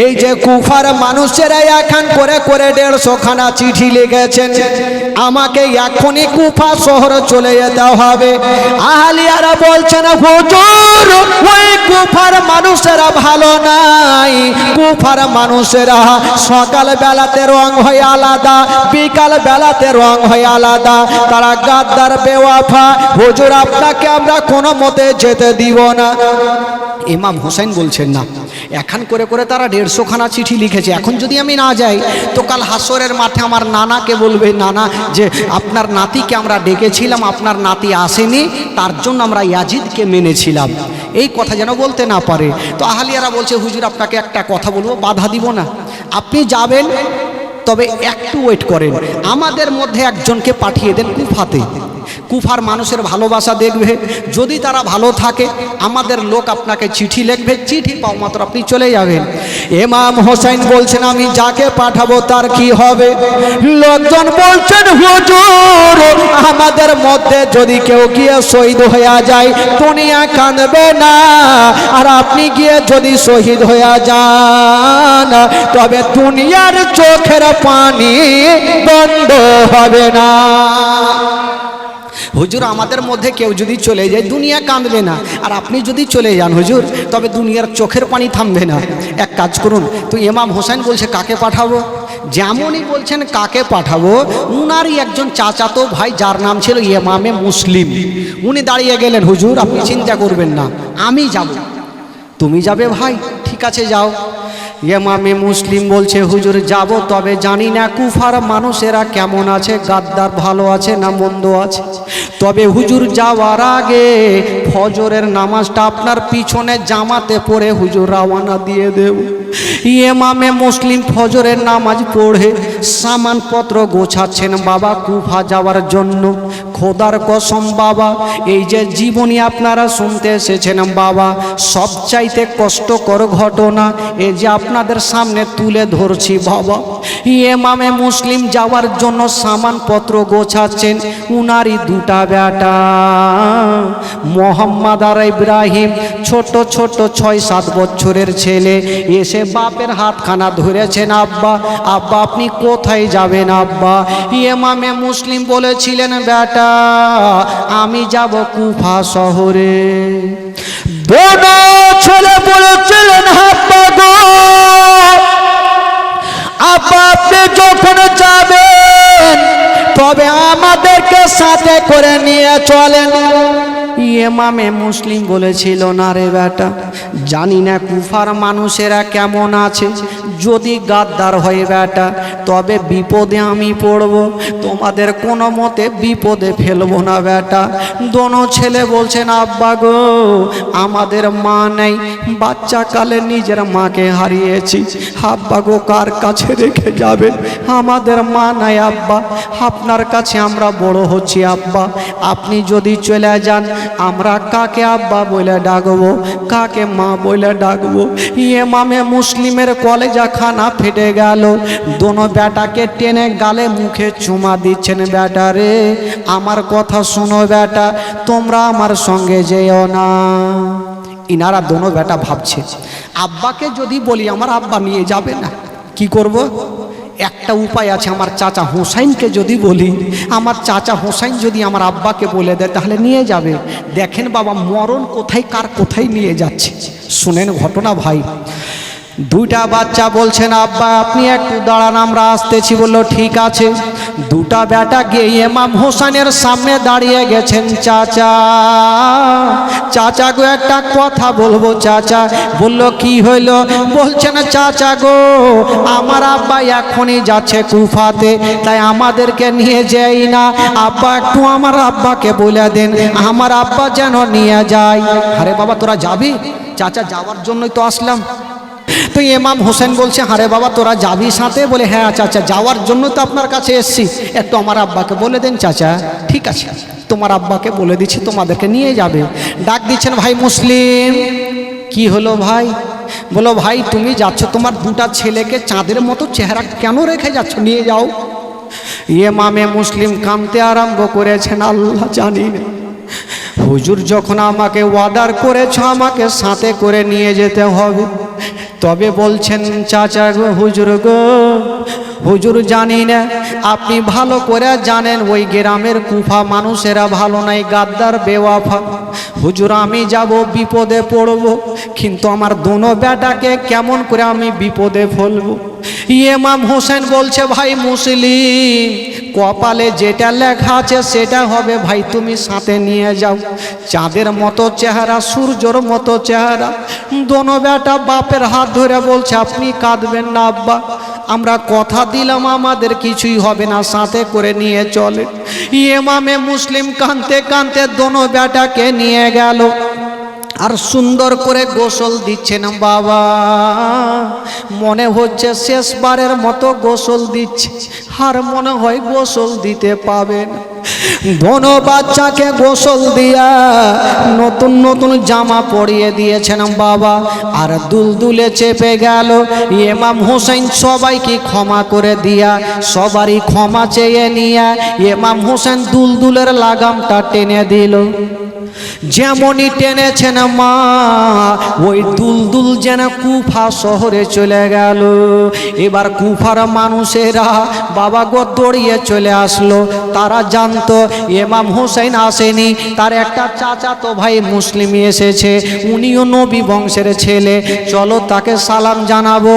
এই যে কুফার মানুষেরা এখন করে করে 150 খানা চিঠি লিখেছেন, আমাকে এখনই কুফা শহর চলে যেতে হবে। আহলিয়ারা বলছেন হুজুর ওই কুফার মানুষেরা ভালো নাই, কুফার মানুষেরা সকাল বেলাতে রং হয় আলাদা, বিকাল বেলাতে রং হয় আলাদা, তারা গাদ্দার বেওয়াফা। হুজুর আপনাকে আমরা কোনো মতে যেতে দিব না। ইমাম হোসেন বলছেন না, এখন করে করে তারা 150 খানা চিঠি লিখেছে, এখন যদি আমি না যাই তো কাল হাসরের মাঠে আমার নানাকে বলবে, নানা যে আপনার নাতিকে আমরা ডেকেছিলাম, আপনার নাতি আসেনি, তার জন্য আমরা ইয়াজিদকে মেনেছিলাম, এই কথা যেন বলতে না পারে। তো আহলিয়ারা বলছে হুজুর আপনাকে একটা কথা বলবো, বাধা দিব না, আপনি যাবেন, তবে একটু ওয়েট করেন, আমাদের মধ্যে একজনকে পাঠিয়ে দেন কুফাতে, কুফার মানুষের ভালোবাসা দেখবে, যদি তারা ভালো থাকে আমাদের লোক আপনাকে চিঠি লিখবে, চিঠি পাওয়া মাত্র আপনি চলে যাবেন। ইমাম হোসেন বলছেন আমি যাকে পাঠাবো তার কি হবে? লোকজন বলছেন হুজুর আমাদের মধ্যে যদি কেউ গিয়ে শহীদ হয়ে যায় দুনিয়া কাঁদবে না, আর আপনি গিয়ে যদি শহীদ হয়ে যান তবে দুনিয়ার চোখের পানি বন্ধ হবে না। হুজুর আমাদের মধ্যে কেউ যদি চলে যায় দুনিয়া কাঁদবে না, আর আপনি যদি চলে যান হুজুর তবে দুনিয়ার চোখের পানি থামবে না। এক কাজ করুন, তো ইমাম হোসেন বলছে কাকে পাঠাবো? যেমনই বলছেন কাকে পাঠাবো, উনারই একজন চাচাতো ভাই যার নাম ছিল ইমামে মুসলিম, উনি দাঁড়িয়ে গেলেন, হুজুর আপনি চিন্তা করবেন না, আমি যাব। তুমি যাবে ভাই? ঠিক আছে যাও। ইমামে মুসলিম বলছে হুজুর যাব, তবে জানি না কুফার মানুষেরা কেমন আছে, গাদ্দার ভালো আছে না মন্দ আছে, তবে হুজুর যাওয়ার আগে ফজরের নামাজটা আপনার পিছনে জামাতে পড়ে হুজুর রওনা দিয়ে দেব। ইমামে মুসলিম ফজরের নামাজ পড়ে সামানপত্র গোছাচ্ছেন বাবা কুফা যাওয়ার জন্য। খোদার কসম বাবা, এই যে জীবনী আপনারা শুনতে এসেছেন বাবা, সবচাইতে কষ্টকর ঘটনা এই যে আপনাদের সামনে তুলে ধরছি বাবা। ইমামে মুসলিম যাওয়ার জন্য সামানপত্র গোছাচ্ছেন, উনারই দুটা বেটা মোহাম্মদ আর ইব্রাহিম, ছোট ছোট 6-7 বছরের ছেলে, এসে বাপের হাতখানা ধরেছেন, আব্বা আব্বা আপনি কোথায় যাবেন আব্বা? ইমামে মুসলিম বলেছিলেন বেটা আমি যাব কুফা শহরে। দোনো ছেলে বলেছিলেন আব্বা গো, আব্বা আপনি যখন যাবেন তবে আমাদেরকে সাথে করে নিয়ে চলেন। ইমামে মুসলিম বলেছিল না রে বেটা, জানি না কুফার মানুষেরা কেমন আছে, যদি গাদ্দার হয় বেটা তবে বিপদে আমি পড়ব, তোমাদের কোনো মতে বিপদে ফেলবো না বেটা। দোনো ছেলে বলছেন আব্বা গো আমাদের মা নেই, বাচ্চাকালে নিজের মাকে হারিয়েছি, আব্বা গো কার কাছে রেখে যাবেন? আমাদের মা নাই আব্বা, আপনার কাছে আমরা বড় হচ্ছি আব্বা, আপনি যদি চলে যান আমরা কাকে আব্বা বলে ডাকবো, কাকে মা বলে ডাকবো? ইমামে মুসলিমের কলেজা খানা ফেটে গেল, দোনো বেটাকে টেনে গালে মুখে চুমা দিচ্ছেন, বেটা রে আমার কথা শোনো বেটা, তোমরা আমার সঙ্গে যেও না। ইনারা দোনো বেটা ভাবছে আব্বাকে যদি বলি আমার আব্বা নিয়ে যাবে না, কি করব? একটা উপায় আছে, আমার চাচা হোসাইনকে যদি বলি, আমার চাচা হোসাইন যদি আমার আব্বাকে বলে দেয় তাহলে নিয়ে যাবে। দেখেন বাবা মরণ কোথায় কার কোথায় নিয়ে যাচ্ছে, শুনেন ঘটনা ভাই। দুটা বাচ্চা বলছেন আব্বা আপনি একটু দাঁড়ান আমরা আসতেছি, বললো ঠিক আছে। দুটা বেটা গিয়ে ইমাম হোসেনের সামনে দাঁড়িয়ে গেছেন, চাচা চাচা গো একটা কথা বলবো চাচা। বলল কি হইল? বলছেন চাচা গো আমার আব্বা এখনই যাচ্ছে কুফাতে, তাই আমাদেরকে নিয়ে যাই না, আব্বা একটু আমার আব্বাকে বলে দেন আমার আব্বা যেন নিয়ে যায়। আরে বাবা তোরা যাবি? চাচা যাওয়ার জন্যই তো আসলাম। তো ইমাম হোসেন বলছে আরে বাবা তোরা যাবি সাথে? বলে হ্যাঁ চাচা যাওয়ার জন্য তো আপনার কাছে এসছি, একটু আমার আব্বাকে বলে দেন চাচা। ঠিক আছে তোমার আব্বাকে বলে দিচ্ছি তোমাদেরকে নিয়ে যাবে। ডাক দিচ্ছেন ভাই মুসলিম। কি হলো ভাই? বলো ভাই তুমি যাচ্ছ, তোমার দুটা ছেলেকে চাঁদের মতো চেহারা কেন রেখে যাচ্ছ, নিয়ে যাও। ইমামে মুসলিম কাঁদতে আরম্ভ করেছেন, আল্লাহ জানি না হুজুর যখন আমাকে ওয়াদার করেছ আমাকে সাথে করে নিয়ে যেতে হবে, তবে বলছেন চাচা গো, হুজুর গো, হুজুর জানি না, আপনি ভালো করে জানেন ওই গ্রামের কুফা মানুষেরা ভালো নাই, গাদ্দার বেওয়াফা। হুজুর আমি যাব, বিপদে পড়ব, কিন্তু আমার দোনো বেটাকে কেমন করে আমি বিপদে ফেলবো? ইমাম হোসেন বলছে, ভাই মুসলিম, কপালে যেটা লেখা আছে সেটা হবে ভাই, তুমি সাথে নিয়ে যাও। চাঁদের মতো চেহারা, সূর্যর মতো চেহারা। দোনো বেটা বাপের হাত ধরে বলছে, আপনি কাঁদবেন না আব্বা, আমরা কথা দিলাম আমাদের কিছুই হবে না, সাথে করে নিয়ে চলে। ইমামে মুসলিম কাঁদতে কাঁদতে দোনো বেটাকে নিয়ে গেল, আর সুন্দর করে গোসল দিচ্ছেন বাবা। মনে হচ্ছে শেষবারের মতো গোসল দিচ্ছে, আর মনে হয় গোসল দিতে পাবেন। দোনো বাচ্চাকে গোসল দিয়া নতুন নতুন জামা পরিয়ে দিয়েছেন বাবা, আর দুলদুলে চেপে গেল। ইমাম হোসেন সবাইকে ক্ষমা করে দিয়া, সবারই ক্ষমা চেয়ে নিয়ে ইমাম হোসেন দুলদুলের লাগামটা টেনে দিল। যেমনই টেনেছেন মা, ওই দুলদুল যেন কুফা শহরে চলে গেল। এবার কুফার মানুষেরা বাবা গো দৌড়িয়ে চলে আসলো। তারা জানতো ইমাম হোসেন আসেনি, তার একটা চাচাতো ভাই মুসলিম এসেছে, উনিও নবী বংশের ছেলে, চলো তাকে সালাম জানাবো।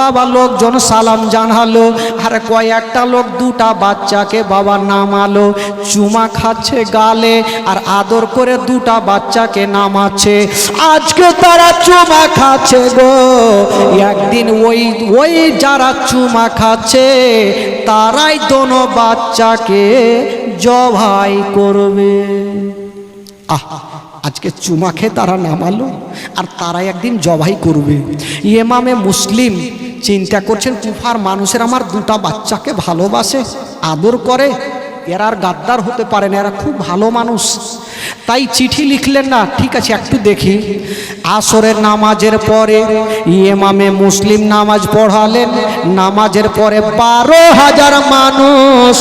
বাবা লোকজন সালাম জানালো, আর কয়েকটা লোক দুটা বাচ্চাকে বাবা নামালো, চুমা খাচ্ছে গালে, আর আদর করে দুটা বাচ্চাকে নামাচ্ছে। আজকে তারা চুমা খাচ্ছে গো, একদিন ওই যারা চুমা খাচ্ছে তারাই দোনো বাচ্চাকে জবাই করবে। আজকে চুমা খেয়ে তারা নামালো, আর তারাই একদিন জবাই করবে। ইমামে মুসলিম চিন্তা করছেন, কুফার মানুষের আমার দুটা বাচ্চাকে ভালোবাসে, আদর করে, এরা আর গাদ্দার হতে পারে না, এরা খুব ভালো মানুষ। তাই চিঠি লিখলেন না, ঠিক আছে একটু দেখি। আসরের নামাজের পরে ইমামে মুসলিম নামাজ পড়ালেন। নামাজের পরে 12,000 মানুষ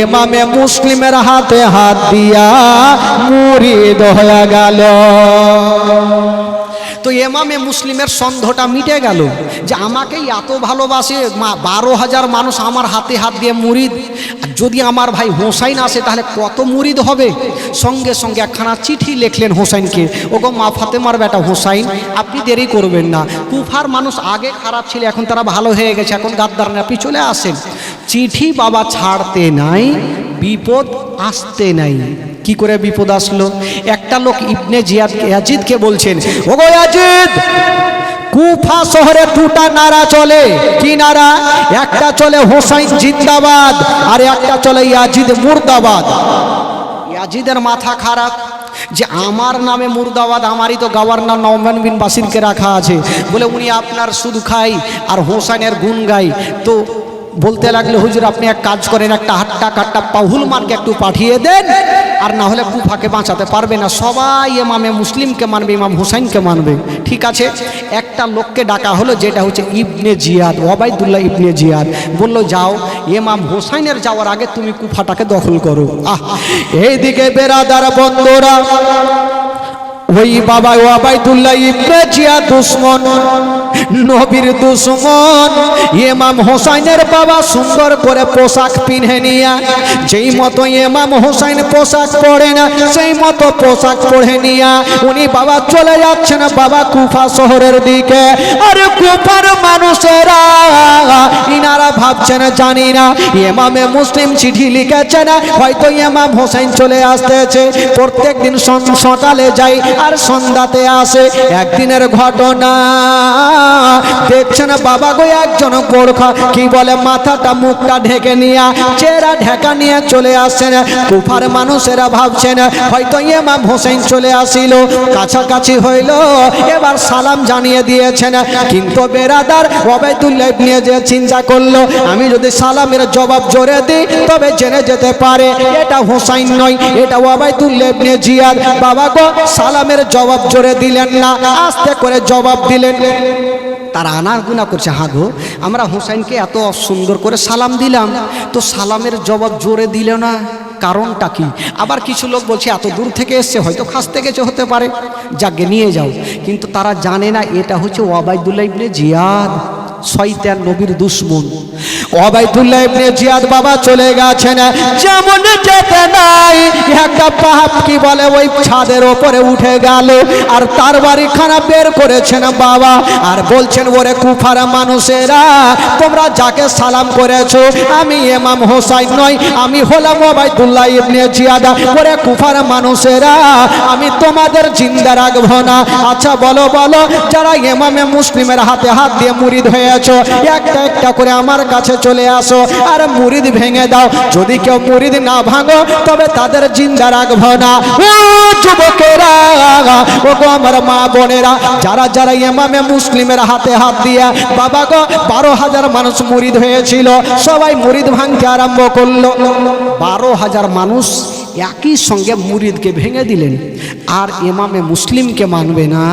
ইমামে মুসলিমের হাতে হাত দিয়া মুরিদ হয়ে গেল। তো ইমামে মুসলিমের সন্দেহটা মিটে গেল যে আমাকেই এত ভালোবাসে 12,000 মানুষ আমার হাতে হাত দিয়ে মুরিদ, যদি আমার ভাই হোসাইন আসে তাহলে কত মুরিদ হবে। সঙ্গে সঙ্গে একখানা চিঠি লিখলেন হোসাইনকে, ওগো মা ফাতেমার বেটা হোসাইন, আপনি দেরি করবেন না, কুফার মানুষ আগে খারাপ ছিল, এখন তারা ভালো হয়ে গেছে, এখন গাদ্দার না, আপনি চলে আসেন। চিঠি বাবা ছাড়তে নাই, বিপদ আসতে নাই। কি করে বিপদ আসলো? একটা লোক ইবনে ইয়াজিদকে বলছেন, ওগো ইয়াজিদ, কুফা শহরে দুটা নারা চলে। কি নারা? একটা চলে হোসাইন জিন্দাবাদ, আর একটা চলে ইয়াজিদ মুর্দাবাদ। ইয়াজিদের মাথা খারাপ যে আমার নামে মুর্দাবাদ, আমারই তো গভর্নর নওমান বিন বাসিরকে রাখা আছে, বলে উনি আপনার শুধু খাই আর হোসাইনের গুণ গাই। তো বলতে লাগলো, হুজুর আপনি এক কাজ করেন, একটা হাট্টা কাট্টা পাহুল মার্কে একটু পাঠিয়ে দেন, আর না হলে কুফাকে বাঁচাতে পারবে না, সবাই ইমামে মুসলিমকে মানবে, ইমাম হুসাইনকে মানবে। ঠিক আছে, একটা লোককে ডাকা হলো, যেটা হচ্ছে ইবনে জিয়াদ, ওবায়দুল্লাহ ইবনে জিয়াদ। বললো যাও, ইমাম হুসাইনের যাওয়ার আগে তুমি কুফাটাকে দখল করো। এইদিকে বেরাদার বন্ধুরা, ওই বাবা ওবায়দুল্লাহ ইবনে জিয়াদ দুশমন, নবীর দুশমন। ইমাম হোসাইনের বাবা সুন্দর করে পোশাক পিনে নিয়া, যেই মতো ইমাম হোসাইন পোশাক পরে না সেই মতো পোশাক পরে নিয়া উনি বাবা চলে যাচ্ছেন বাবা কুফা শহরের দিকে। আর কুফার মানুষেরা ইনারা ভাবছেন জানি না ইমামে মুসলিম চিঠি লিখেছেন, হয়তো ইমাম হোসাইন চলে আসতেছে। প্রত্যেক দিন সকালে যাই আর সন্ধ্যাতে আসে। একদিনের ঘটনা দেখছেন বাবা গো, একজন গোর্খা কি বলে মাথাটা মুখটা ঢেকে নিয়ে, চেহারা ঢাকা নিয়ে চলে আসছেন। কুফার মানুষেরা ভাবছেন হয়তো ইমাম হোসেন চলে আসিল, কাছাকাছি হইল, এবার সালাম জানিয়ে দিয়েছেন। কিন্তু বেরাদার ওবায়দুল্লাহ ইবনে জিয়াদ চিন্তা করলো, আমি যদি সালামের জবাব জোরে দিই তবে জেনে যেতে পারে এটা হোসাইন নয়, এটা ওবায়দুল্লাহ ইবনে জিয়াদ। বাবা গো সালামের জবাব জোরে দিলেন না, আস্তে করে জবাব দিলেন। তারা আনাগুনা করছে, হ্যাঁ গো আমরা হোসাইনকে এত সুন্দর করে সালাম দিলাম, তো সালামের জবাব জোরে দিল না, কারণটা কি? আবার কিছু লোক বলছে এত দূর থেকে এসছে, হয়তো খাসতে গেছে, হতে পারে, যাকে নিয়ে যাও। কিন্তু তারা জানে না এটা হচ্ছে ওবায়দুল্লাহ ইবনে জিয়াদ, শয়তান নবীর দুশমন। ওবায়দুল্লাহ ইবনে জিয়াদ বাবা চলে গেছেন, যেমন যেতে নাই একটা পাপ কি বলে ওই ছাদের ওপরে উঠে গেল, আর তার বাড়িখানা বের করেছেন বাবা, আর বলছেন ওরে কুফার মানুষেরা, তোমরা যাকে সালাম করেছো আমি ইমাম হোসাইন নই, আমি হলাম ওবায়দুল্লাহ ইবনে জিয়াদ। ওরে কুফার মানুষেরা, আমি তোমাদের জিন্দা রাখবো না। আচ্ছা বলো বলো, যারা ইমামে মুসলিমের হাতে হাত দিয়ে মুরিদ হয়েছো, একটা একটা করে আমার কাছে চলে আসো আর মুরিদ ভেঙে দাও। যদি কেউ মুরিদ না ভাঙো তবে তাদের জিন্দা রাখবো না। ও যুবকেরা, ও গো আমার মা বোনেরা, যারা যারা ইমামে মুসলিমের হাতে হাত দিয়ে বাবা গো 12,000 মানুষ মুরিদ হয়েছিল, সবাই মুরিদ ভাঙতে আরম্ভ করলো। 12,000 মানুষ একই সঙ্গে মুরিদকে ভেঙে দিলেন, আর ইমামে মুসলিমকে মানবে না,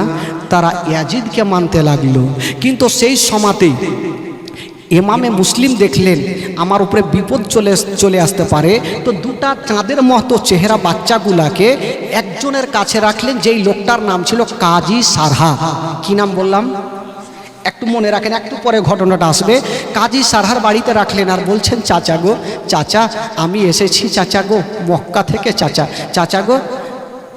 তারা ইয়াজিদকে মানতে লাগলো। কিন্তু সেই সময়তেই ইমামে মুসলিম দেখলেন আমার উপরে বিপদ চলে আসতে পারে, তো দুটা চাঁদের মতো চেহারা বাচ্চাগুলাকে একজনের কাছে রাখলেন, যেই লোকটার নাম ছিল কাজী সারহা। কি নাম বললাম একটু মনে রাখেন, একটু পরে ঘটনাটা আসবে। কাজী সারহার বাড়িতে রাখলেন আর বলছেন, চাচা গো, চাচা আমি এসেছি চাচা গো মক্কা থেকে, চাচা চাচা গো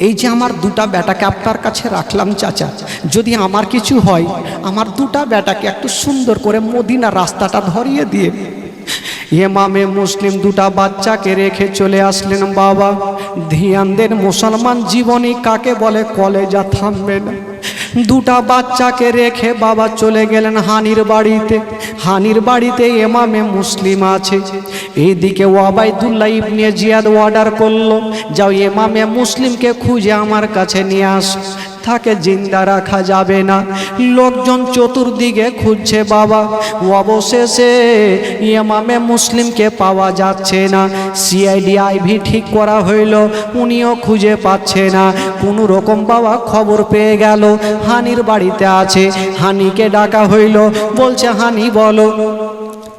এই যে আমার দুটা বেটাকে আপনার কাছে রাখলাম চাচা, যদি আমার কিছু হয় আমার দুটা বেটাকে একটু সুন্দর করে মদিনা রাস্তাটা ধরিয়ে দিয়ে। ইমামে মুসলিম দুটা বাচ্চাকে রেখে চলে আসলেন। বাবা ধ্যান দেন, মুসলমান জীবনী কাকে বলে, কলেজা থামবে না। দুটা বাচ্চাকে রেখে বাবা চলে গেলেন হানির বাড়িতে। হানির বাড়িতে ইমামে মুসলিম আছে, এইদিকে ওবায়দুল্লাহ ইবনে জিয়াদ অর্ডার করলো, যাও ইমামে মুসলিমকে খুঁজে আমার কাছে নিয়ে আস, তাকে জিন্দা রাখা যাবে না। লোকজন চতুর্দিকে খুঁজছে বাবা, অবশেষে ইমামে মুসলিমকে পাওয়া যাচ্ছে না। সিআইডি আইভি ঠিক করা হইল, উনিও খুঁজে পাচ্ছে না। কোনো রকম বাবা খবর পেয়ে গেল হানির বাড়িতে আছে। হানিকে ডাকা হইল, বলছে হানি বলো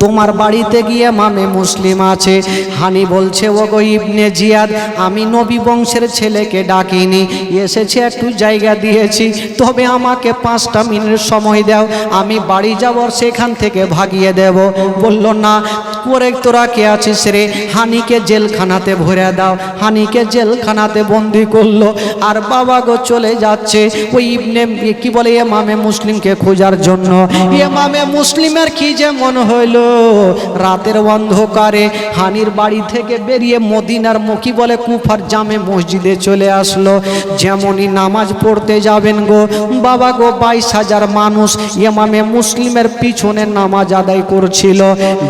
তোমার বাড়িতে গিয়ে ইমামে মুসলিম আছে। হানি বলছে, ও গো ইবনে জিয়াদ, আমি নবী বংশের ছেলেকে ডাকিনি, এসেছে একটু জায়গা দিয়েছি, তবে আমাকে 5টা মিনিট সময় দাও, আমি বাড়ি যাবো, সেখান থেকে ভাগিয়ে দেব। বলল না, করে তোরা কে আছিস রে, হানিকে জেলখানাতে ভরে দাও। হানিকে জেলখানাতে বন্দি করলো, আর বাবা গো চলে যাচ্ছে ওই ইবনে কি বলে ইমামে মুসলিমকে খোঁজার জন্য। ইমামে মুসলিমের কি যে মন হইল, রাতের অন্ধকারে হানির বাড়ি থেকে বেরিয়ে মদিনার মুখী বলে কুফার জামে মসজিদে চলে আসলো। যেমনই নামাজ পড়তে যাবেন গো বাবা গো 22,000 মানুষ ইমামে মুসলিমের পিছনে নামাজ আদায় করছিল।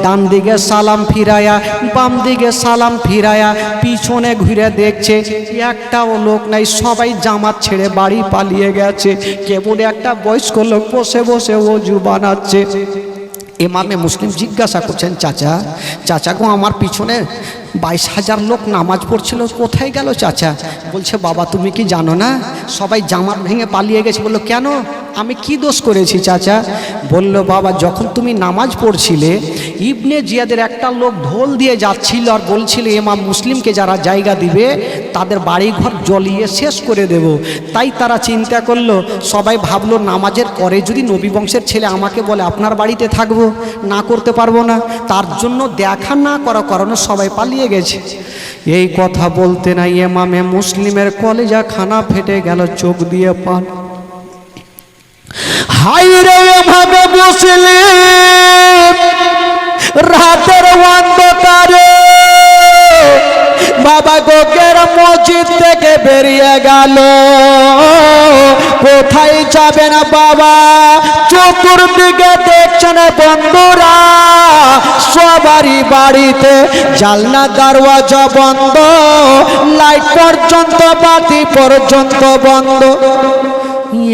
ডান দিকে সালাম ফিরায়া, বাম দিকে সালাম ফিরায়া, পিছনে ঘুরে দেখছে একটাও লোক নাই, সবাই জামাত ছেড়ে বাড়ি পালিয়ে গেছে। কেবল একটা বয়স্ক লোক বসে বসে ওযু বানাচ্ছে। ইমামে মুসলিম জিজ্ঞাসা করছেন, চাচা চাচা গো আমার পিছনে 22,000 লোক নামাজ পড়ছিল, কোথায় গেল চাচা? বলছে, বাবা তুমি কি জানো না সবাই জামাত ভেঙে পালিয়ে গেছে। বললো, কেন, আমি কি দোষ করেছি চাচা? বলল, বাবা যখন তুমি নামাজ পড়ছিলে ইবনে জিয়াদের একটা লোক ঢোল দিয়ে যাচ্ছিল আর বলছিল ইমাম মুসলিমকে যারা জায়গা দিবে তাদের বাড়িঘর জ্বলিয়ে শেষ করে দেব। তাই তারা চিন্তা করলো, সবাই ভাবলো নামাজের পরে যদি নবী বংশের ছেলে আমাকে বলে আপনার বাড়িতে থাকবো, না করতে পারবো না, তার জন্য দেখা না করার কারণে সবাই পালিয়ে গেছে। এই কথা বলতে না ইমামে মুসলিমের কলেজা খানা ফেটে গেল, চোখ দিয়ে পান। হাই রে ইমামে মুসলিম, রাতের অন্ধকারে বাবা গোকের মসজিদ থেকে বেরিয়ে গেল। কোথায় যাবেন বাবা? চতুর্দিকে দেখছেন বন্ধুরা সবারই বাড়িতে জানলা দরওয়াজা বন্ধ, লাইট পর্যন্ত বাতি পর্যন্ত বন্ধ।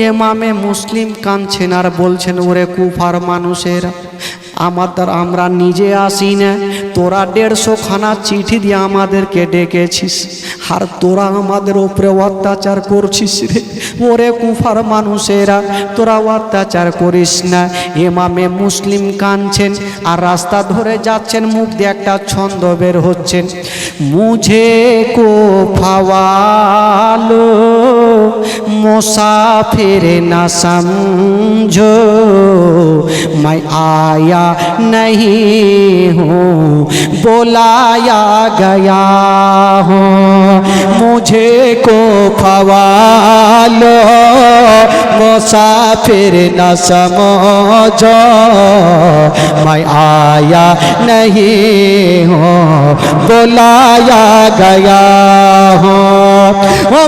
ইমামে মুসলিম কাঁদছেন আর বলছেন, ওরে কুফার মানুষেরা, আমরা নিজে আসি না, তোরা 150 খানা চিঠি দিয়ে আমাদেরকে ডেকেছিস, আর তোরা আমাদের উপরে অত্যাচার করছিস রে। ওরে কুফার মানুষেরা, তোরা অত্যাচার করিস না। ইমামে মুসলিম কাঁদছেন আর রাস্তা ধরে যাচ্ছেন, মুখ দিয়ে একটা ছন্দ বের হচ্ছেন, मुझे को फवालो मुसाफिर न समझो मैं आया नहीं हूँ बुलाया गया हूँ मुझे को फवालो मुसाफिर न समझो मैं आया नहीं हूँ बुलाया गया हूँ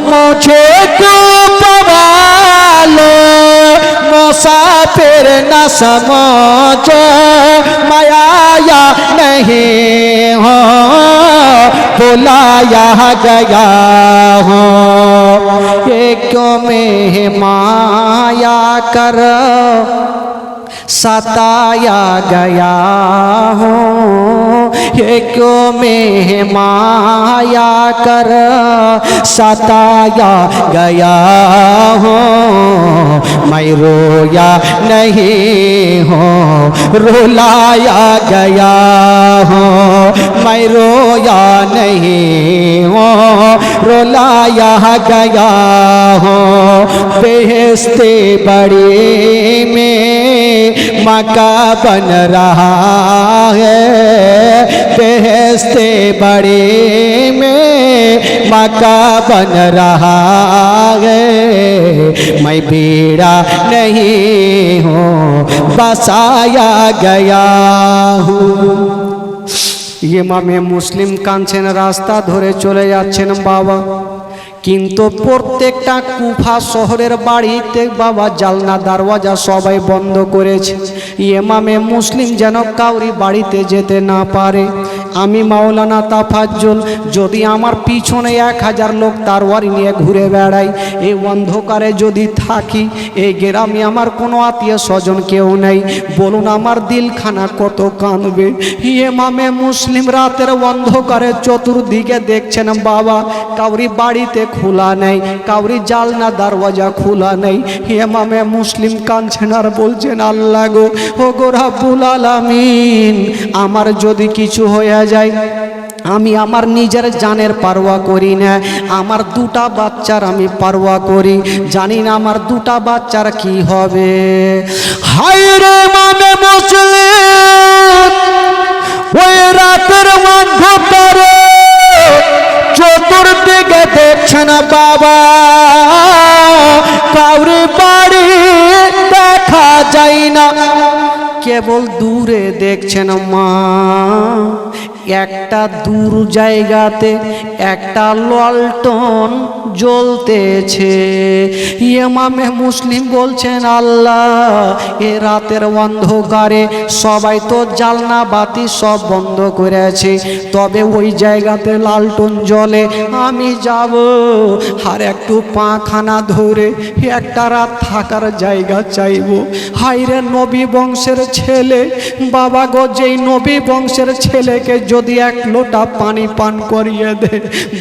मुझे को फवालो मुसाफिर न समझो मैं आया नहीं हूँ बुलाया गया हूँ ये क्यों में माया कर सताया गया हूँ ये क्यों मैं माया कर सताया गया हूँ मैं रोया नहीं हूँ रुलाया गया हूँ मैं रोया नहीं हूँ रुलाया गया हूँ बेहस्ते बड़ी में मका बन रहा है बेहस्ते बड़े में मका बन रहा है मैं बेड़ा नहीं हूँ बसाया गया हूँ ये मामे मुस्लिम कांचन रास्ता धरे चले जाच्छेन बाबा কিন্তু প্রত্যেকটা কুফা শহরের বাড়িতে বাবা জালনা দরওয়াজা সবাই বন্ধ করেছে ইমামে মুসলিম যেন কাউরি বাড়িতে যেতে না পারে আমি মাওলানা তাফাজ্জল যদি আমার পিছনে 1000 লোক তরবারি নিয়ে ঘুরে বেড়াই এই অন্ধকারে যদি থাকি এই গ্রামে আমার কোনো আত্মীয় স্বজন কেউ নেই বলুন আমার দিলখানা কত কাঁদবে ইমামে মুসলিম রাতের অন্ধকারে চতুর্দিকে দেখছেন বাবা কাউরি বাড়িতে খোলা নেই কাউরি জালনা দরওয়াজা খোলা নেই ইমামে মুসলিম কাঁদছেন আর বলছেন আল্লাহ গো ও গো রব্বুল আলামিন আমার যদি কিছু হয়ে যায় আমি আমার নিজের জানের পারওয়া করি না আমার দুটা বাচ্চার আমি পারওয়া করি জানি না আমার দুটা বাচ্চার কি হবে হায় রে ইমামে মুসলিম ওই রাতের অন্ধকারে চতুর্দিকে দেখছেন বাবা কাউরে বাড়ি দেখা যায় না কেবল দূরে দেখছেন মা একটা দূর জায়গাতে একটা ললটন জ্বলতেছে ইমামে মুসলিম বলছেন আল্লাহ এ রাতের অন্ধকারে সবাই তো জালনা বাতি সব বন্ধ করেছে তবে ওই জায়গাতে লালটন জ্বলে আমি যাব আর একটু পাখানা ধরে একটা রাত থাকার জায়গা চাইব হায়রে নবী বংশের ছেলে বাবা গো যেই নবী বংশের ছেলেকে যদি এক লোটা পানি পান করিয়ে দে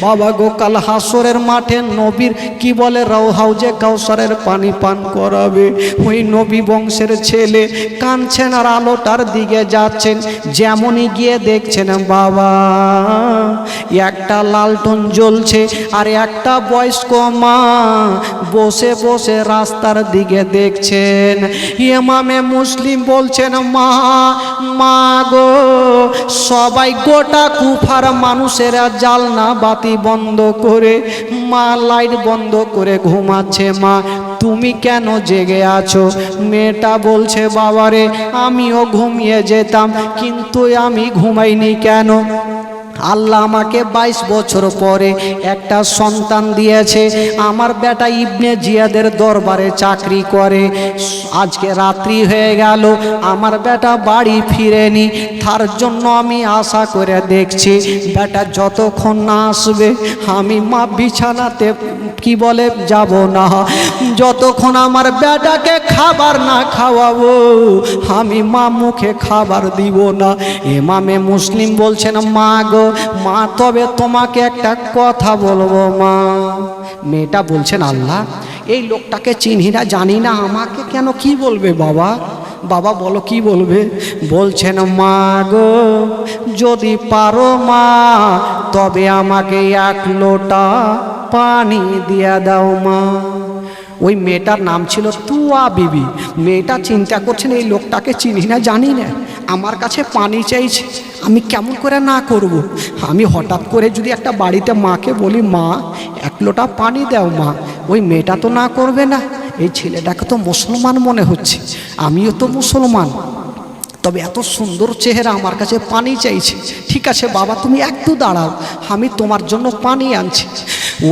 বাবা গো কাল হাসরের মাঠে নবীর কি বলে হাউজে কাউসারের পানি পান করাবে ওই নবী বংশের ছেলে কাঁদছেন আর আলোটার দিকে যাচ্ছেন যেমনই গিয়ে দেখছেন বাবা একটা লালটন জ্বলছে আর একটা বয়স্ক মা বসে বসে রাস্তার দিকে দেখছেন ইমামে মুসলিম বলছেন মা মা গো সবাই গোটা কুফার মানুষেরা জালনা বাতি বন্ধ করে মা লাইট বন্ধ করে ঘুমাচ্ছে মা তুমি কেন জেগে আছো মেয়েটা বলছে বাবারে আমিও ঘুমিয়ে যেতাম কিন্তু আমি ঘুমাইনি কেন আল্লাহ আমাকে 22 বছর পরে একটা সন্তান দিয়েছে আমার বেটা ইবনে জিয়াদের দরবারে চাকরি করে আজকে রাত্রি হয়ে গেল আমার বেটা বাড়ি ফিরেনি তার জন্য আমি আশা করে দেখছি বেটা যতক্ষণ না আসবে আমি মা বিছানাতে কি বলে যাব না যতক্ষণ আমার বেটাকে খাবার না খাওয়াবো আমি মা মুখে খাবার দিব না ইমামে মুসলিম বলছেন মা গো মা তবে তোমাকে একটা কথা বলবো মা মেয়েটা বলছেন আল্লাহ এই লোকটাকে চিনি না জানি না আমাকে কেন কি বলবে বাবা বাবা বলো কি বলবে? বলছেন মা গো যদি পারো মা তবে আমাকে 1 লোটা পানি দিয়ে দাও মা। ওই মেয়েটার নাম ছিল তুয়া বিবি। মেয়েটা চিন্তা করছেন এই লোকটাকে চিনি না জানি না, আমার কাছে পানি চাইছে, আমি কেমন করে না করব। আমি হঠাৎ করে যদি একটা বাড়িতে মাকে বলি মা 1 লোটা পানি দাও মা, ওই মেয়েটা তো না করবে না। এই ছেলেটাকে তো মুসলমান মনে হচ্ছে, আমিও তো মুসলমান, তবে এত সুন্দর চেহারা আমার কাছে পানি চাইছে। ঠিক আছে বাবা তুমি একটু দাঁড়াও, আমি তোমার জন্য পানি আনছি।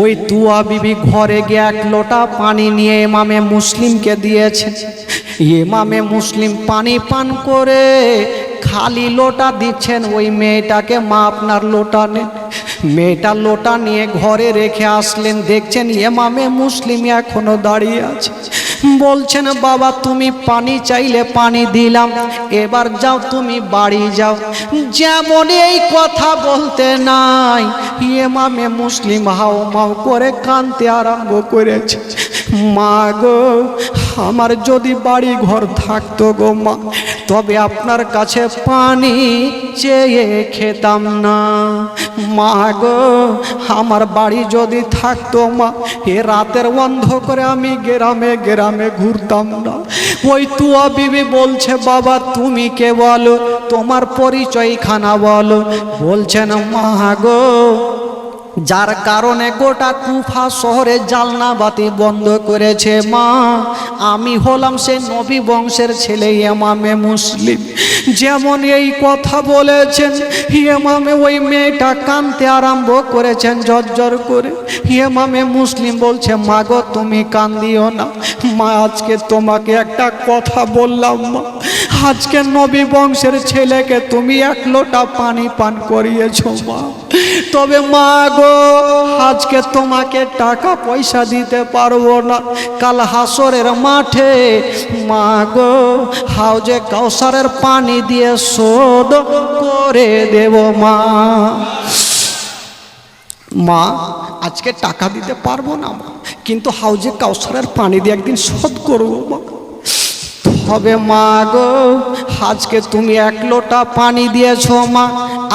ওই তুয়া বিবি ঘরে গিয়ে 1 লোটা পানি নিয়ে ইমামে মুসলিমকে দিয়েছে। ইমামে মুসলিম পানি পান করে খালি লোটা দিচ্ছেন ওই মেয়েটাকে, মা আপনার লোটা নেন। মেয়েটা লোটা নিয়ে ঘরে রেখে আসলেন, দেখছেন ইমামে মুসলিম এখনো দাঁড়িয়ে আছে। বলছেন বাবা তুমি পানি চাইলে পানি দিলাম, এবার যাও তুমি বাড়ি যাও। যেমন এই কথা বলতে নাই ইমামে মুসলিম হাও মাও করে কাঁদতে আরম্ভ করেছে। মা গো আমার যদি বাড়ি ঘর থাকতো গো মা, তবে আপনার কাছে পানি চেয়ে খেতাম না। মা গো আমার বাড়ি যদি থাকতো মা, এ রাতের অন্ধকারে আমি গ্রামে গ্রামে ঘুরতাম না। ওই তুয়া বিবি বলছে বাবা তুমি কে বলো, তোমার পরিচয়খানা বলো। বলছেন মা গো যার কারণে গোটা কুফা শহরে জালনা বাতি বন্ধ করেছে মা, আমি হলাম সে নবী বংশের ছেলে ইমামে মুসলিম। যেমন এই কথা বলেছেন ইমামে ওই মেয়েটা কাঁদতে আরম্ভ করেছেন ঝরঝর করে। ইমামে মুসলিম বলছে মা গো তুমি কান্দিও না মা, আজকে তোমাকে একটা কথা বললাম মা, আজকে নবী বংশের ছেলেকে তুমি 1 লোটা পানি পান করিয়েছো মা, তবে মা গো আজকে তোমাকে টাকা পয়সা দিতে পারবো না, কাল হাসরের মাঠে মা গো হাউজে কাউসারের পানি দিয়ে শোধ করে দেব মা। মা আজকে টাকা দিতে পারবো না মা, কিন্তু হাউজে কাউসারের পানি দিয়ে একদিন শোধ করবো মা। হবে মা গো আজকে তুমি 1 লোটা পানি দিয়েছো মা,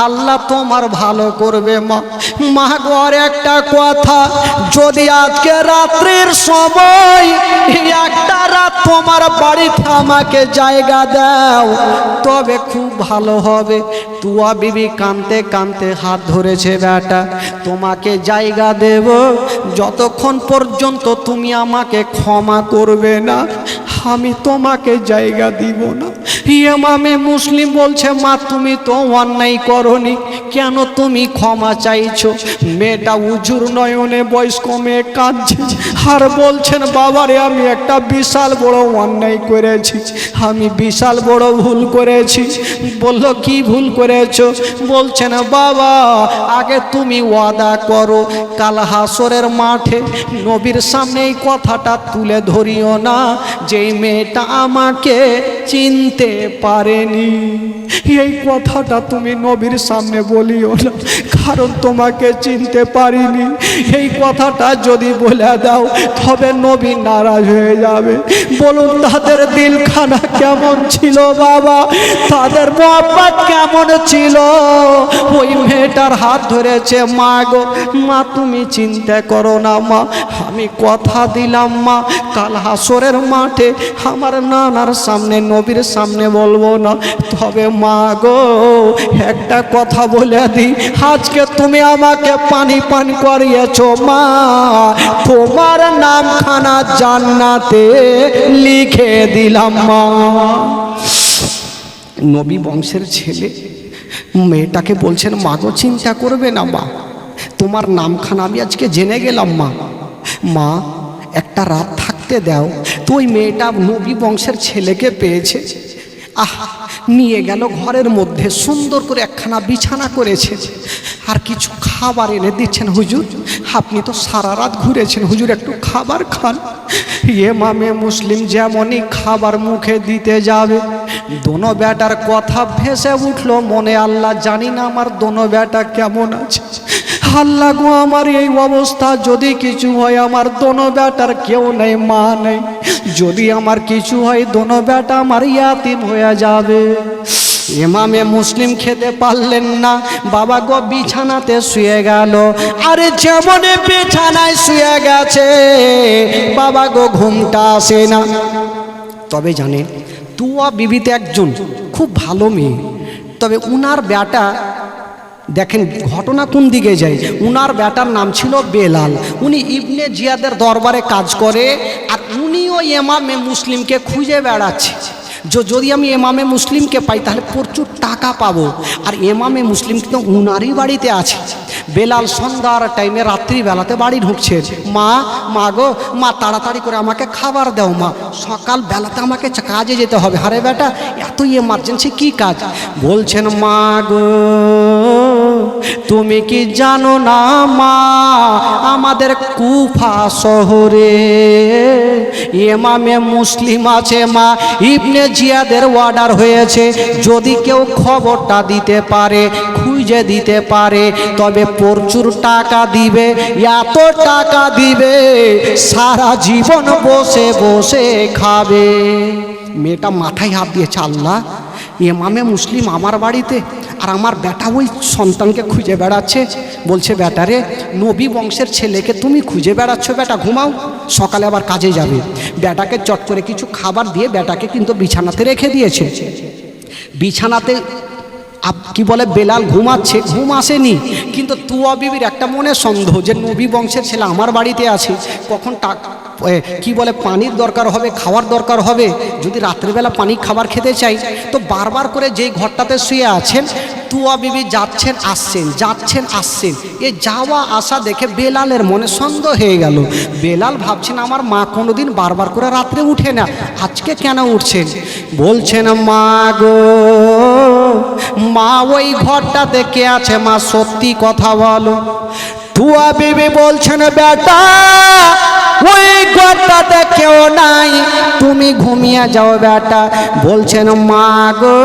আল্লাহ তোমার ভালো করবে মা। মা গো আর একটা কথা, যদি আজকে রাত্রির সময় একটা রাত তোমার বাড়িতে আমাকে জায়গা দাও তবে খুব ভালো হবে। তুয়া বিবি কাঁদতে কাঁদতে হাত ধরেছে বেটা তোমাকে জায়গা দেব, যতক্ষণ পর্যন্ত তুমি আমাকে ক্ষমা করবে না আমি তোমাকে জায়গা দিব না। ইমামে মুসলিম বলছে মা তুমি তো অন্যায় করনি, কেন তুমি ক্ষমা চাইছো? মেয়েটা উজুর নয়নে বয়স্ক মেয়ে কাঁদছে আর বলছেন বাবারে আমি একটা বিশাল বড় অন্যায় করেছি, আমি বিশাল বড় ভুল করেছি। বলল কি ভুল করেছো? বলছেন বাবা আগে তুমি ওয়াদা করো কাল হাসরের মাঠে নবীর সামনে এই কথাটা তুলে ধরিও না যে মেয়েটা আমাকে চিনতে পারেনি। এই কথাটা তুমি নবীর সামনে বলিও না, কারণ তোমাকে চিনতে পারিনি। এই কথাটা যদি বলে দাও তবে নবী নারাজ হয়ে যাবে। বলুন তাদের দিলখানা কেমন ছিল বাবা, তাদের মোহাব্বত কেমন ছিল? ওই মেয়েটার হাত ধরেছে মা গো মা তুমি চিন্তা করো না মা, আমি কথা দিলাম মা কাল হাসরের মাঠে আমার নানার সামনে নবীর সামনে বলবো না, তবে মা গো একটা কথা বলে দিই, আজকে তুমি আমাকে পানি পান করিয়েছো মা, তোমার নামখানা জান্নাতে লিখে দিলাম মা। নবী বংশের ছেলে মেয়েটাকে বলছেন মা গো চিন্তা করবে না মা, তোমার নামখানা আমি আজকে জেনে গেলাম মা, মা একটা রাত থাকতে দাও। তো ওই মেয়েটা নবী বংশের ছেলেকে পেয়েছে, নিয়ে গেল ঘরের মধ্যে, সুন্দর করে একখানা বিছানা করেছে আর কিছু খাবার এনে দিচ্ছেন। হুজুর আপনি তো সারা রাত ঘুরেছেন, হুজুর একটু খাবার খান। ইমামে মুসলিম যেমনই খাবার মুখে দিতে যাবে দোনো বেটার কথা ভেসে উঠলো মনে, আল্লাহ জানি না আমার দোনো বেটা কেমন আছে, আল্লাহ গো আমার এই অবস্থা যদি কিছু হয় আমার দোনো বেটার কেউ নেই, মা নেই, যদি আমার কিছু হয় দোনো বেটা আমার ইয়াতিম হয়ে যাবে। ইমামে মুসলিম খেতে পারলেন না, বাবা গো বিছানাতে শুয়ে গেল। আরে যেমন বিছানায় শুয়ে গেছে বাবা গো ঘুমটা আসে না। তবে জানেন তুয়া বিবিতে একজন খুব ভালো মেয়ে, তবে উনার বেটা দেখেন ঘটনা কোন দিকে যায়। উনার বেটার নাম ছিল বেলাল। উনি ইবনে জিয়াদের দরবারে কাজ করে, আর উনিও ইমামে মুসলিমকে খুঁজে বেড়াচ্ছে। যদি আমি ইমামে মুসলিমকে পাই তাহলে প্রচুর টাকা পাবো। আর ইমামে মুসলিম কিন্তু উনারই বাড়িতে আছে। বেলাল সন্ধ্যার টাইমে রাত্রিবেলাতে বাড়ি ঢুকছে। মা গো মা তাড়াতাড়ি করে আমাকে খাবার দাও মা, সকাল বেলাতে আমাকে কাজে যেতে হবে। আরে বেটা এত এমার্জেন্সি কি কাজ? বলছেন মা গো তুমি কি জানো না মা, আমাদের কুফা শহরে ইমামে মুসলিম আছে মা, ইবনে জিয়াদের অর্ডার হয়েছে যদি কেউ খবরটা দিতে পারে, খুঁজে দিতে পারে তবে প্রচুর টাকা দিবে। এত টাকা দিবে সারা জীবন বসে বসে খাবে। মেয়েটা মাথায় হাত দিয়েছে, আল্লাহ ইমামে মুসলিম আমার বাড়িতে আর আমার বেটা ওই সন্তানকে খুঁজে বেড়াচ্ছে। বলছে বেটারে নবী বংশের ছেলেকে তুমি খুঁজে বেড়াচ্ছ, বেটা ঘুমাও, সকালে আবার কাজে যাবে। বেটাকে চট করে কিছু খাবার দিয়ে বেটাকে কিন্তু বিছানাতে রেখে দিয়েছে। বিছানাতে কি বলে বেলাল ঘুমাচ্ছে, ঘুম আসেনি, কিন্তু তুয়া বিবির একটা মনে সন্দেহ যে নবী বংশের ছেলে আমার বাড়িতে আছে, কখন কি বলে পানির দরকার হবে, খাওয়ার দরকার হবে। যদি রাত্রিবেলা পানি খাবার খেতে চাই তো বারবার করে যেই ঘরটাতে শুয়ে আছেন তুয়া বিবি যাচ্ছেন আসছেন, যাচ্ছেন আসছেন। এই যাওয়া আসা দেখে বেলালের মনে সন্দেহ হয়ে গেল। বেলাল ভাবছেন আমার মা কোনোদিন বারবার করে রাত্রে উঠে না, আজকে কেন উঠছেন? বলছেন মা গো মা ওই ঘরটাতে কে আছে মা, সত্যি কথা বলো। তুয়া বিবি বলছেন বেটা ওই ঘরটাতে কেউ নাই, তুমি ঘুমিয়ে যাও বেটা। বলছেন মা গো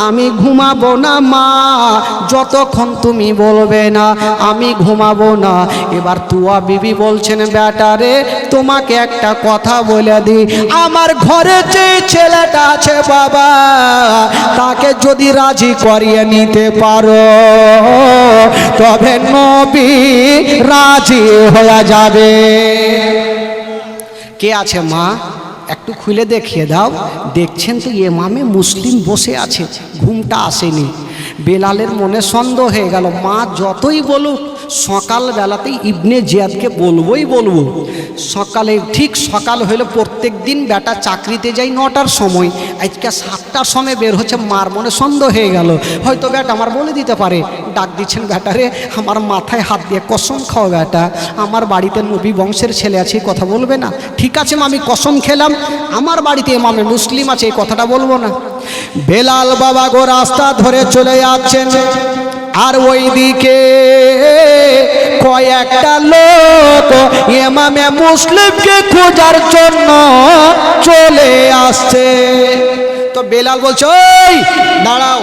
আমি ঘুমাবো না মা, যতক্ষণ তুমি বলবে না আমি ঘুমাবো না। এবার তুয়া বিবি বলছেন বেটা রে তোমাকে একটা কথা বলে দিই, আমার ঘরে যে ছেলেটা আছে বাবা তাকে যদি রাজি করিয়ে নিতে পারো তবে নবী রাজি হয়ে যাবে। কে আছে মা একটু খুলে দেখিয়ে দাও। দেখছেন তো ইমামে মুসলিম বসে আছে, ঘুমটা আসেনি। বেলালের মনে সন্দেহ হয়ে গেল, মা যতই বলুক সকালবেলাতেই ইবনে জিয়াদকে বলবোই বলবো। সকালে ঠিক সকাল হইলে প্রত্যেক দিন বেটা চাকরিতে যাই 9টার সময়, আজকে 7টার সময় বের হচ্ছে। মার মনে সন্দেহ হয়ে গেল, হয়তো বেটা আমার বলে দিতে পারে। ডাক দিচ্ছেন বেটারে আমার মাথায় হাত দিয়ে কসম খাও বেটা, আমার বাড়িতে নবী বংশের ছেলে আছে, কথা বলবে না? ঠিক আছে মা আমি কসম খেলাম আমার বাড়িতে ইমামে মুসলিম আছে, এই কথাটা বলবো না। বেলাল বাবা গো রাস্তা ধরে চলে যাচ্ছেন, আর ওই দিকে কয়েকটা লোক ইমামে মুসলিমকে খোঁজার জন্য চলে আসছে। তো বেলাল বলছে ওই দাঁড়াও,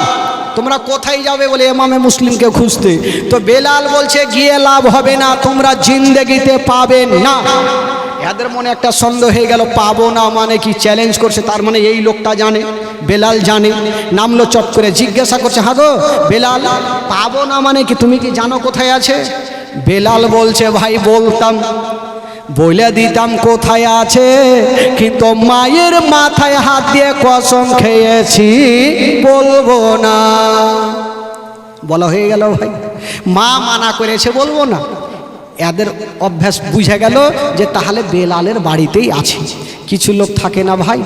তোমরা কোথায় যাবে বলে ইমামে মুসলিমকে খুঁজতে? তো বেলাল বলছে গিয়ে লাভ হবে না, তোমরা জিন্দেগিতে পাবে না। এদের মনে একটা সন্দেহ হয়ে গেল, পাবো না মানে কি চ্যালেঞ্জ করছে, তার মানে এই লোকটা জানে, বেলাল জানে। নামলো চট করে, জিজ্ঞাসা করছে হ্যাঁ গো বেলাল পাবো না মানে কি, তুমি কি জানো কোথায় আছে? বেলাল বলছে ভাই বলতাম বলে দিতাম কোথায় আছে, কিন্তু মায়ের মাথায় হাত দিয়ে কসম খেয়েছি বলবো না। বলা হয়ে গেল ভাই, মা মানা করেছে বলবো না। এদের অভ্যাস বুঝে গেল যে তাহলে বেলালের বাড়িতেই আছে। কিছু লোক থাকে না ভাই,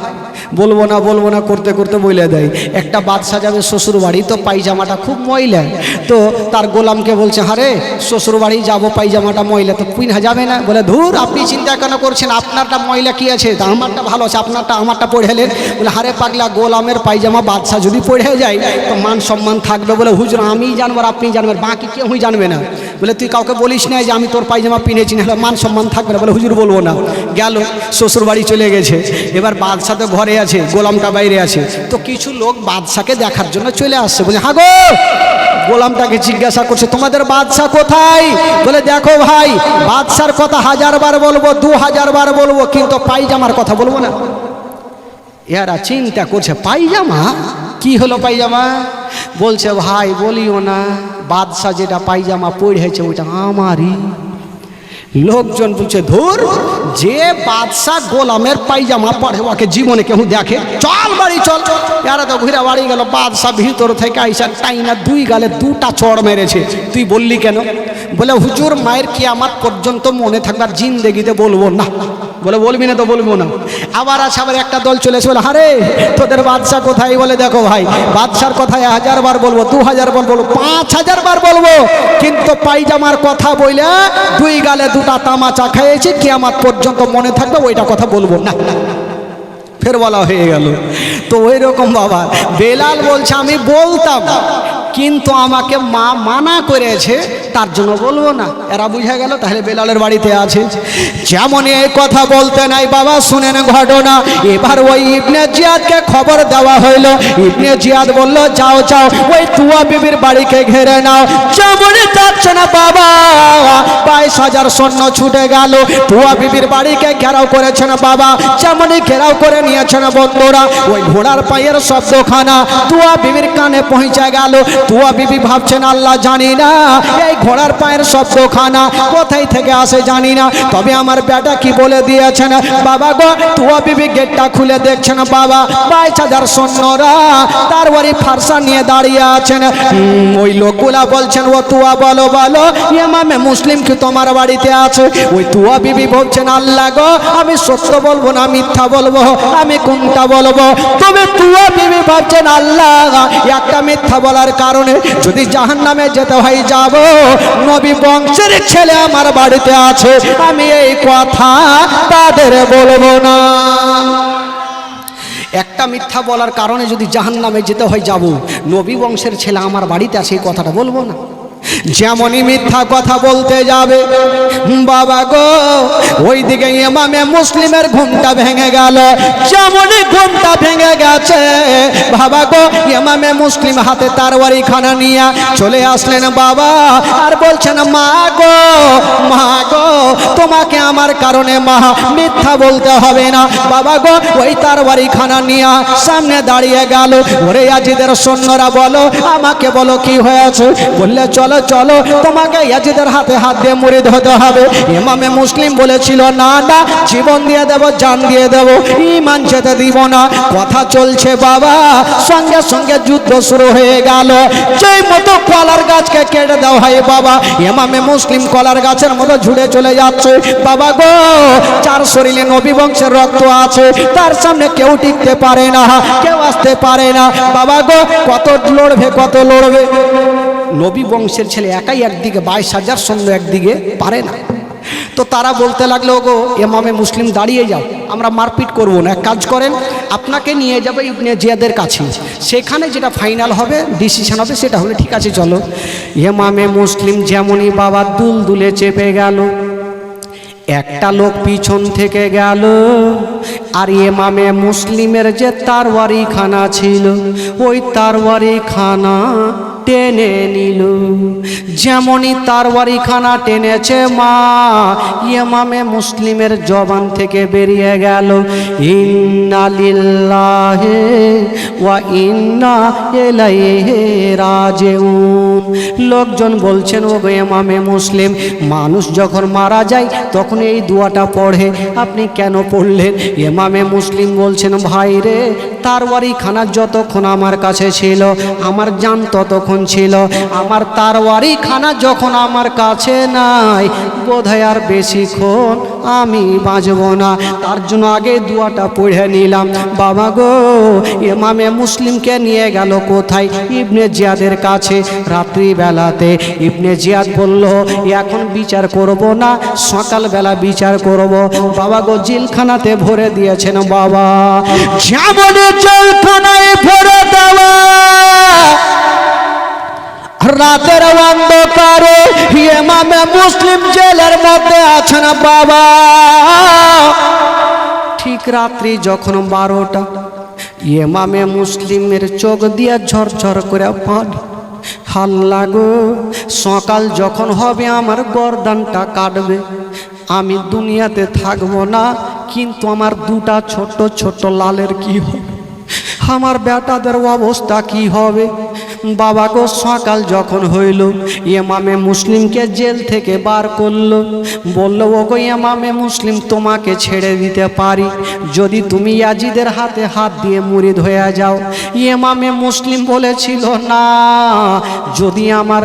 বলবো না করতে করতে বলে দেয়। একটা বাদশা যাবে শ্বশুর বাড়ি, তো পায়জামাটা খুব ময়লা, তো তার গোলামকে বলছে হারে শ্বশুর বাড়ি যাবো পায়জামাটা ময়লা, তো পিনা যাবে না। বলে ধুর আপনি চিন্তা কেন করছেন, আপনারটা ময়লা কি আছে, তা আমারটা ভালো আছে, আপনারটা আমারটা পড়েলেন। বলে হারে পাগলা গোলামের পায়জামা বাদশা যদি পড়ে যায় তো মান সম্মান থাকবে। বলে হুজুর আমিই জানবো আর আপনি জানবেন, বাকি কেউই জানবে না। বলে তুই কাউকে বলিস না যে আমি তোর পায়জামা পিনেছি, না মান সম্মান থাকবে না। বলে হুজুর বলবো না। গেল শ্বশুর বাড়ি চলে গেছে, এবার বাদশা তো ঘরে আছে, গোলামটা বাইরে আছে। তো কিছু লোক বাদশাকে দেখার জন্য চলে আসছে, বলে হ্যাঁ গো গোলামটাকে জিজ্ঞাসা করছে তোমাদের বাদশা কোথায়? বলে দেখো ভাই, বাদশার কথা 1000 বার বলবো, 2000 বার বলবো, কিন্তু পায়জামার কথা বলবো না। এরা চিন্তা করছে পায়জামা কি হলো? পায়জামা বলছে ভাই বলিও না, বাদশা যেটা পায়জামা পরেছে ওইটা আমারই। লোকজন বলছে ধুর, যে বাদশাহ গোলামের পায়জামা পরে ওকে জীবনে কেউ দেখে, চল বাড়ি চল। এরা তো ঘুরে বাড়ি গেল। বাদশাহ ভিতর থেকে আইসা টাইনা 2 গালে 2টা চড় মেরেছে। তুই বললি কেন? বলে হুজুর মায়ের কিয়ামত পর্যন্ত মনে থাকবে, আর জিন্দেগিতে বলবো না। বলে বলবি না তো বলবো না। আবার আছে, আবার একটা দল চলে এসে বলে আরে তোদের বাদশা কোথায়? বলে দেখো ভাই, বাদশার কথায় 1000 বার বলবো, 2000 বার বলবো, 5000 বার বলবো, কিন্তু পায়জামার কথা বলে 2 গালে 2টা তামাচা খেয়েছি, কিয়ামত পর্যন্ত মনে থাকবে, ওইটা কথা বলবো না। ফের বলা হয়ে গেল। তো ওই রকম বাবা বেলাল বলছে আমি বলতাম, কিন্তু আমাকে মা মানা করেছে, তার জন্য বলবো না। এরা বুঝে গেল তাহলে বেলালের বাড়িতে আছে। যেমন এই কথা বলতে নাই বাবা, শুনেন ঘটনা। এবার ওই ইবনে জিয়াদকে খবর দেওয়া হইলো। ইবনে জিয়াদ বলল যাও যাও ওই তুয়া বিবির বাড়িকে ঘেরে নাও। যেমনই যাচ্ছে না বাবা, 22,000 সৈন্য ছুটে গেল, তুয়া বিবির বাড়িকে ঘেরাও করেছেন বাবা। যেমনই ঘেরাও করে নিয়েছেন বন্ধুরা, ওই ঘোড়ার পায়ের শব্দখানা তুয়া বিবির কানে পৌঁছে গেল। তুয়া বিবি ভাবছেন আল্লাহ জানি না এই ঘোড়ার পায়ের শব্দখানা কোথায় থেকে আসে জানি না, তবে আমার বেটা কি বলে দিয়েছেন বাবা গো। তুয়া বিবি গেটটা খুলে দেখছেন বাবা 22,000 সৈন্যরা তার বাড়ি ফারসা নিয়ে দাঁড়িয়ে আছেন। ওই লোকগুলা বলছেন ও তুয়া বলো বলো ইমামে মুসলিম কি তোমার বাড়িতে আছে? ওই তুয়া বিবি বলছেন আল্লাহ গো আমি সত্য বলবো না মিথ্যা বলবো, আমি কোনটা বলবো? তবে তুয়া বিবি ভাবছেন আল্লাহ একটা মিথ্যা বলার কারণে যদি জাহান্নামে যেতে হয় যাব, নবী বংশের ছেলে আমার বাড়িতে আছে, আমি এই কথা তাদের বলবো না। একটা মিথ্যা বলার কারণে যদি জাহান্নামে যেতে হয় যাব, নবী বংশের ছেলে আমার বাড়িতে আছে, এই কথাটা বলবো না। যেমনই মিথ্যা কথা বলতে যাবে বাবা গো, ওইদিকে ইমামে মুসলিমের ঘুমটা ভেঙে গেল। যেমনই ঘুমটা ভেঙে গেছে বাবা গো, ইমামে মুসলিম হাতে তরবারি খানা নিয়ে চলে আসলেন বাবা, আর বলছেন মা গো মা গো, তোমাকে আমার কারণে মা মিথ্যা বলতে হবে না। বাবা গো ওই তরবারি খানা নিয়ে সামনে দাঁড়িয়ে গেল। ওরে ইয়াজিদের সৈন্যরা বলো আমাকে বলো কি হয়েছে? বললে চলো চলো তোমাকে ইয়াজিদের হাতে হাত দিয়ে মুড়ি ধরতে হবে। ইমামে মুসলিম বলেছিল না না, জীবন দিয়ে দেব, জান দিয়ে দেব, ঈমান যেতে দিব না। কথা চলছে বাবা, সঙ্গে সঙ্গে যুদ্ধ শুরু হয়ে গেল। যেই মতো কলার গাছকে কেটে দেওয়া হয় বাবা, ইমামে মুসলিম কলার গাছের মতো ঝুড়ে চলে যাচ্ছে বাবা গো। যার শরীরে নবী বংশের রক্ত আছে তার সামনে কেউ টিকতে পারে না, কেউ আসতে পারে না বাবা গো। কত লড়বে কত লড়বে, নবী বংশের ছেলে একাই একদিকে, 22,000 সৈন্য একদিকে পারে না। তো তারা বলতে লাগলো গো ইমামে মুসলিম দাঁড়িয়ে যাও, আমরা মারপিট করব না, এক কাজ করেন আপনাকে নিয়ে যাবে ইবনে জিয়াদের কাছে, সেখানে যেটা ফাইনাল হবে ডিসিশন হবে সেটা হলে ঠিক আছে চলো। ইমামে মুসলিম যেমনই বাবা দুলদুলে চেপে গেল, একটা লোক পিছন থেকে গেল, আর ইমামে মুসলিমের যে তরবারি খানা ছিল ওই তরবারি খানা টেনে নিল। যেমনই তরবারি খানা টেনেছে মা, ইমামে মুসলিমের জবান থেকে বেরিয়ে গেল ইন্না লিল্লাহি ওয়া ইন্না ইলাইহি রাজিউন। লোকজন বলছেন ও গো ইমামে মুসলিম, মানুষ যখন মারা যায় তখন এই দোয়াটা পড়ে, আপনি কেন পড়লেন? ইমামে মুসলিম বলছেন ভাই রে, তরবারি খানা যতক্ষণ আমার কাছে ছিল আমার জান ততক্ষণ ছিল, আমার তরবারি খানা যখন আমার কাছে নাই বোধহয় আর বেশিক্ষণ আমি বাঁচব না, তার জন্য আগে দোয়াটা পড়ে নিলাম। বাবা গো ইমামে মুসলিমকে নিয়ে গেল কোথায়? ইবনে জিয়াদের কাছে। রাত্রিবেলাতে ইবনে জিয়াদ বলল এখন বিচার করব না, সকালবেলা বিচার করব। বাবা গো জেলখানাতে ভরে দিয়েছেন বাবা। যেমন জেলখানায় ভরে দেওয়া, রাতের অন্ধকারে ইমামে মুসলিম জেলের মধ্যে আছেন বাবা। ঠিক রাত্রি যখন 12টা, ইমামে মুসলিমের চোখ দিয়ে ঝরঝর করে পানি, আল্লাহ গো, সকাল যখন হবে আমার গর্দানটা কাটবে, আমি দুনিয়াতে থাকবো না, কিন্তু আমার দুটা ছোট্ট ছোট্ট লালের কি হবে, আমার বেটাদের অবস্থা কি হবে? বাবা গো, সকাল যখন হইল, ইমামে মুসলিমকে জেল থেকে বার করলো। বলল, ও গো ইমামে মুসলিম, তোমাকে ছেড়ে দিতে পারি যদি তুমি ইয়াজিদের হাতে হাত দিয়ে মুরিদ হয়ে যাও। ইমামে মুসলিম বলেছিল, না, যদি আমার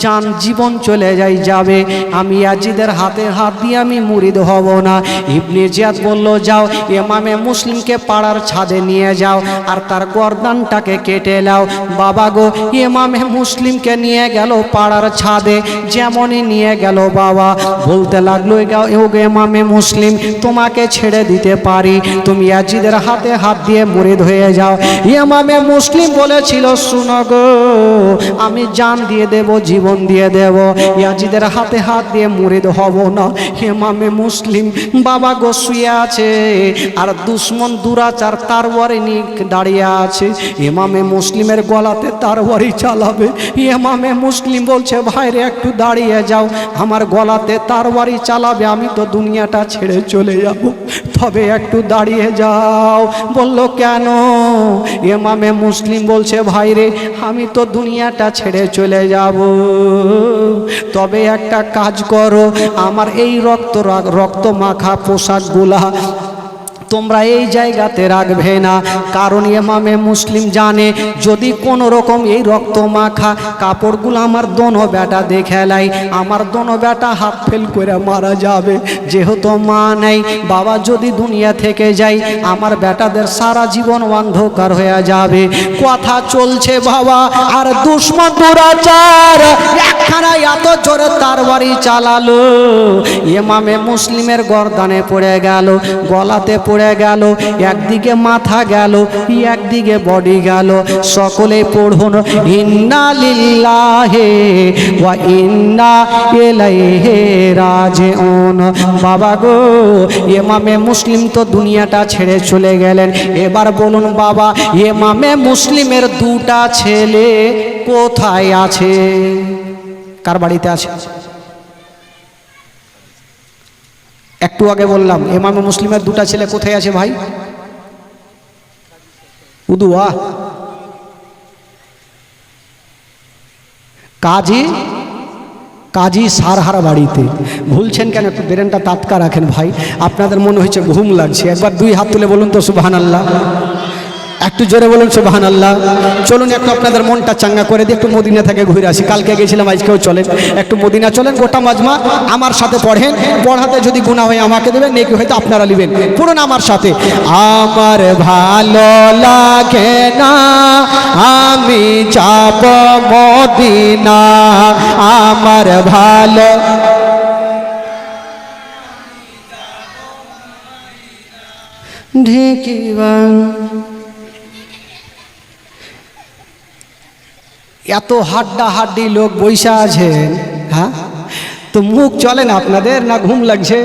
জান জীবন চলে যাবে, আমি ইয়াজিদের হাতে হাত দিয়ে আমি মুরিদ হব না। ইবনে জিয়াদ বলল, যাও ইমামে মুসলিমকে পাড়ার ছাদে নিয়ে যাও আর তার গর্দানটাকে কেটে নাও। বাবা গো, ইমামে মুসলিমকে নিয়ে গেল পাড়ার ছাদে। যেমনই নিয়ে গেল বাবা বলতে লাগলো, ও গো ইমামে মুসলিম, তোমাকে ছেড়ে দিতে পারি, তুমি ইয়াজিদের হাতে হাত দিয়ে মুরিদ হয়ে যাও। ইমামে মুসলিম বলেছিল, শুনো গো, আমি জান দিয়ে দেব, জীবন দিয়ে দেব, ইয়াজিদের হাতে হাত দিয়ে মুরিদ হব না। ইমামে মুসলিম বাবা গো শুয়ে আছে, আর দুশ্মন দুরাচার তারওয়ারি নিয়ে দাঁড়িয়ে আছে। ইমামে মুসলিমের গলাতে তারওয়ারি চালাবে। ইমামে মুসলিম বলছে, ভাইরে একটু দাঁড়িয়ে যাও, আমার গলাতে তারওয়ারি চালাবে, আমি তো দুনিয়াটা ছেড়ে চলে যাব, তবে একটু দাঁড়িয়ে যাও। বলল, কেন? ইমামে মুসলিম বলছে, ভাইরে আমি তো দুনিয়াটা ছেড়ে চলে যাব, তবে একটা কাজ করো, আমার এই রক্ত মাখা পোশাকগুলা তোমরা এই জায়গাতে রাখবে না, কারণ ইমামে মুসলিম জানে যদি কোনো রকম এই রক্ত মাখা কাপড়গুলো আমার দোনো বেটা দেখে লাই, আমার দোনো বেটা হাত ফেল করে মারা যাবে। যেহেতু মা নেই, বাবা যদি দুনিয়া থেকে যাই, আমার বেটাদের সারা জীবন অন্ধকার হয়ে যাবে। কথা চলছে বাবা, আর দুশ্মন দুরাচার একখানা এত জোরে তারওয়ারি চালালো, ইমামে মুসলিমের গর্দানে পড়ে গেল, গলাতে পড়ে গেল, একদিকে মাথা গেল, একদিকে বডি গেল। সকলে পড়ুন, ইন্না লিল্লাহি ওয়া ইন্না ইলাইহি রাজিউন। বাবা গো, ইমামে মুসলিম তো দুনিয়াটা ছেড়ে চলে গেলেন। এবার বলুন বাবা, ইমামে মুসলিমের দুটা ছেলে কোথায় আছে? কার বাড়িতে আছে? একটু আগে বললাম, ইমামে মুসলিমের দুটা ছেলে কোথায় আছে ভাই? উদুয়া কাজী সারহার বাড়িতে। ভুলছেন কেন? একটু ব্রেনটা টাটকা রাখেন ভাই, আপনাদের মনে হচ্ছে ঘুম লাগছে। একবার দুই হাত তুলে বলুন তো সুবহানাল্লাহ, একটু জোরে বলুন সুবহানাল্লাহ। চলুন একটু আপনাদের মনটা চাঙ্গা করে দিয়ে একটু মদিনা থেকে ঘুরে আসি। কালকে গেছিলাম, আজকেও চলেন, একটু মদিনা চলেন। গোটা মাজমা আমার সাথে পড়েন, পড়াতে যদি গুনাহ হয় আমাকে দেবেন, নেকি হয়তো আপনারা নেবেন। পড়ুন আমার সাথে, আমার ভালো লাগে না আমি যাব মদিনা, আমার ভালো ঢেকিবা। এত হাড্ডি লোক বৈশা আছেন, হ্যাঁ, তো মুখ চলে না আপনাদের, না ঘুম লাগছে?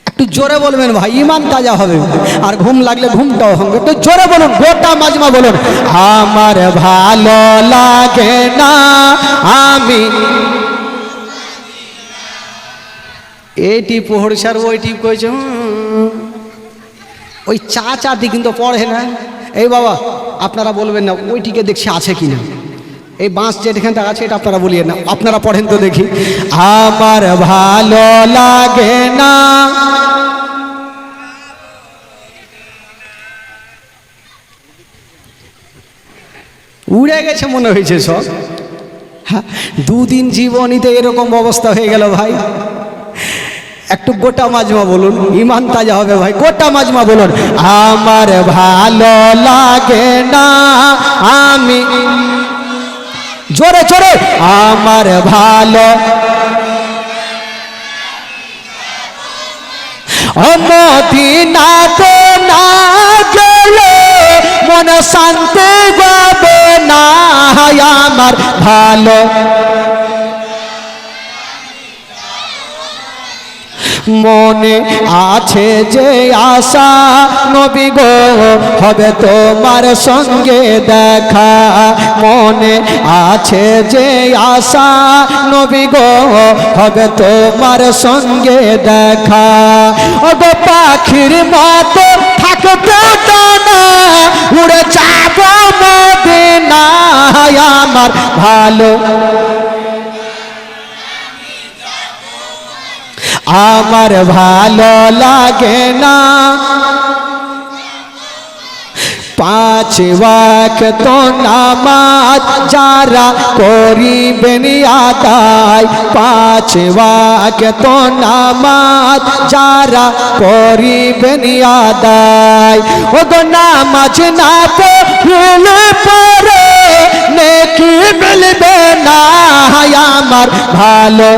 একটু জোরে বলবেন ভাই, ইমান তাজা হবে, আর ঘুম লাগলে ঘুমটাও হবে। একটু জোরে বলুন, গোটা মাজমা বলুন, আমার ভালো লাগে না আমি। এইটি পড়ছার ওইটি কইছে, ওই চা দি কিন্তু পড়ে না। এই বাবা আপনারা বলবেন না ওইটিকে দেখছি আছে কিনা, এই বাঁশ যেখানটা আছে এটা আপনারা বলিয়ে না, আপনারা পড়েন তো দেখি। আমার ভালো লাগে না, উড়ে গেছে মনে হয়েছে সব। হ্যাঁ, দুদিন জীবনীতে এরকম অবস্থা হয়ে গেল ভাই। একটু গোটা মাজমা বলুন, ইমান তাজা হবে ভাই। গোটা মাজমা বলুন, আমার ভালো লাগে না আমি। জোরে জোরে, আমার ভালো মদিনাতে না গেলে মন শান্তি পাবে না, আমার ভালো মনে আছে যে আশা নবী গো হবে তোমার সঙ্গে দেখা, মনে আছে যে আশা নবী গো হবে তোমার সঙ্গে দেখা। ওগো পাখির মতো থাকতে না উড়ে যাব মদিনায়, আমার ভালো আমার ভালো লাগে না পাঁচ ওয়াক্ত নামাজ যারা করিবেন আদায়, পাঁচ ওয়াক্ত নামাজ যারা করিবেন আদায়। ওগো নামাজ না পড়লে পরে নেকি মিলবে না, আমার ভালো